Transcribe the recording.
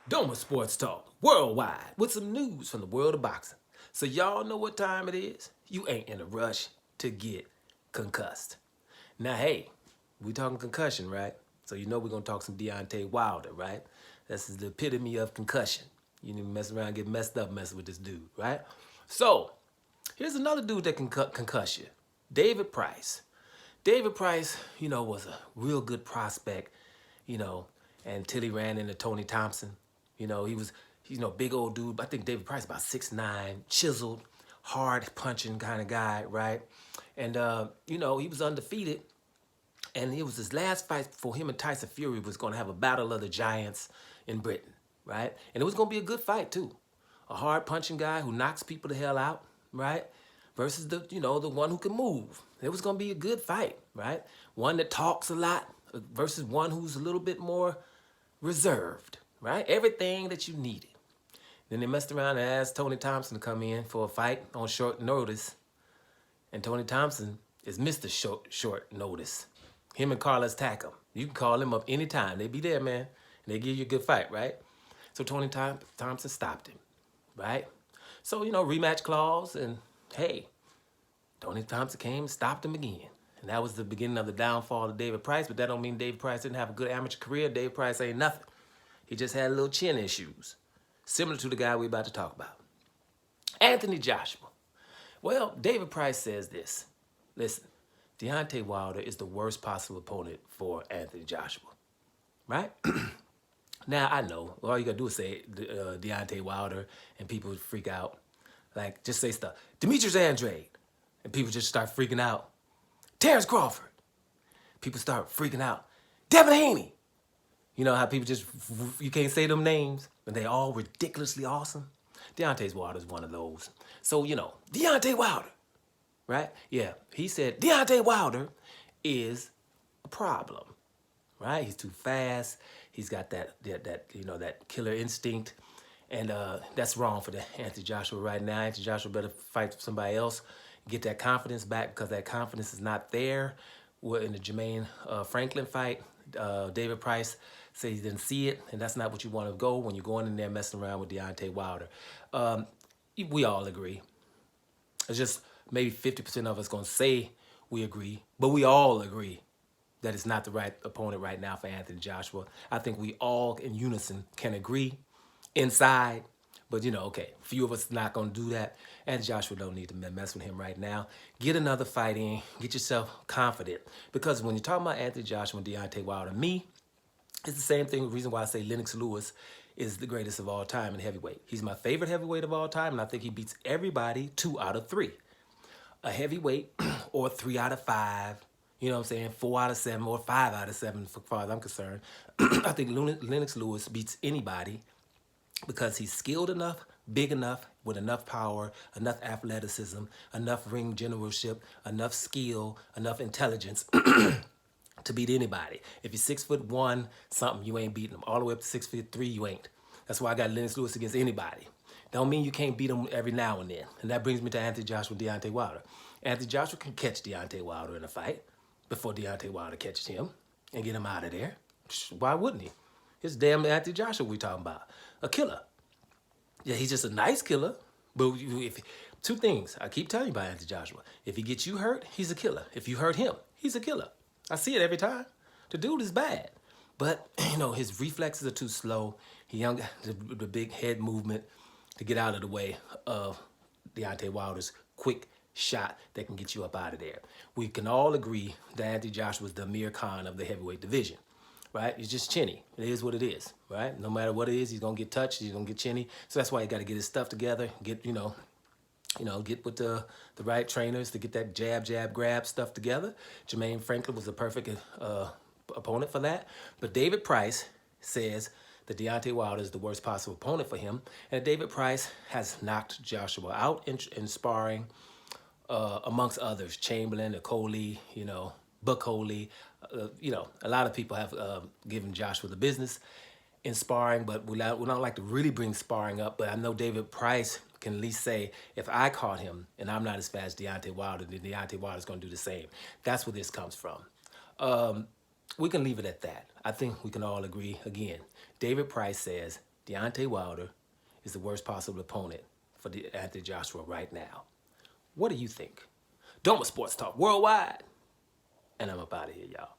Doma Sports Talk worldwide with some news from the world of boxing. So y'all know what time it is? You ain't in a rush to get concussed. Now, hey, we talking concussion, right? So you know we're gonna talk some Deontay Wilder, right? This is the epitome of concussion. You need to mess around, get messed up messing with this dude, right? So here's another dude that can concuss you, David Price. David Price, was a real good prospect, you know, until he ran into Tony Thompson. He was, big old dude. I think David Price about 6'9", chiseled, hard punching kind of guy, right? And he was undefeated. And it was his last fight for him and Tyson Fury was going to have a battle of the giants in Britain, right? And it was going to be a good fight too. A hard punching guy who knocks people the hell out, right? Versus the one who can move. It was going to be a good fight, right? One that talks a lot versus one who's a little bit more reserved, right? Everything that you needed. Then they messed around and asked Tony Thompson to come in for a fight on short notice. And Tony Thompson is Mr. Short Notice. Him and Carlos Takam. You can call him up anytime. They be there, man. And they give you a good fight, right? So Tony Thompson stopped him, right? So, rematch clause, and hey, Tony Thompson came and stopped him again. And that was the beginning of the downfall of David Price, but that don't mean David Price didn't have a good amateur career. David Price ain't nothing. He just had little chin issues, similar to the guy we're about to talk about. Anthony Joshua. Well, David Price says this. Listen, Deontay Wilder is the worst possible opponent for Anthony Joshua, right? Now, I know, all you got to do is say Deontay Wilder, and people would freak out. Like, just say stuff. Demetrius Andrade, and people just start freaking out. Terrence Crawford, people start freaking out. Devin Haney. You know how people just, you can't say them names, but they all ridiculously awesome? Deontay Wilder is one of those. So, Deontay Wilder, right? Yeah, he said Deontay Wilder is a problem, right? He's too fast. He's got that killer instinct, and that's wrong for Anthony Joshua right now. Anthony Joshua better fight somebody else, get that confidence back, because that confidence is not there. We're in the Jermaine Franklin fight. David Price said he didn't see it, and that's not what you want to go when you're going in there messing around with Deontay Wilder. We all agree. It's just maybe 50% of us going to say we agree, but we all agree that it's not the right opponent right now for Anthony Joshua. I think we all in unison can agree inside, but okay, few of us not going to do that. Anthony Joshua don't need to mess with him right now. Get another fight in, get yourself confident, because when you're talking about Anthony Joshua and Deontay Wilder, it's the same thing, the reason why I say Lennox Lewis is the greatest of all time in heavyweight. He's my favorite heavyweight of all time, and I think he beats everybody 2 out of 3. A heavyweight or 3 out of 5, 4 out of 7 or 5 out of 7 as far as I'm concerned. I think Lennox Lewis beats anybody because he's skilled enough, big enough, with enough power, enough athleticism, enough ring generalship, enough skill, enough intelligence to beat anybody. If you're 6'1" something, you ain't beating him. All the way up to 6'3", you ain't. That's why I got Lennox Lewis against anybody. Don't mean you can't beat him every now and then. And that brings me to Anthony Joshua and Deontay Wilder. Anthony Joshua can catch Deontay Wilder in a fight before Deontay Wilder catches him and get him out of there. Why wouldn't he? It's damn Anthony Joshua we talking about. A killer. Yeah, he's just a nice killer. But two things I keep telling you about Anthony Joshua. If he gets you hurt, he's a killer. If you hurt him, he's a killer. I see it every time. The dude is bad. But, his reflexes are too slow. He don't got the big head movement to get out of the way of Deontay Wilder's quick shot that can get you up out of there. We can all agree that Anthony Joshua is the Amir Khan of the heavyweight division, right? He's just chinny. It is what it is, right? No matter what it is, he's going to get touched. He's going to get chinny. So that's why he got to get his stuff together, get with the right trainers to get that jab, grab stuff together. Jermaine Franklin was the perfect opponent for that. But David Price says that Deontay Wilder is the worst possible opponent for him. And David Price has knocked Joshua out in sparring, amongst others. Chamberlain, Coley, Buck Coley. A lot of people have given Joshua the business in sparring, but we don't like to really bring sparring up. But I know David Price can at least say, if I caught him and I'm not as fast as Deontay Wilder, then Deontay Wilder's going to do the same. That's where this comes from. We can leave it at that. I think we can all agree, again, David Price says Deontay Wilder is the worst possible opponent for Anthony Joshua right now. What do you think? Doma Sports Talk Worldwide. And I'm up out of here, y'all.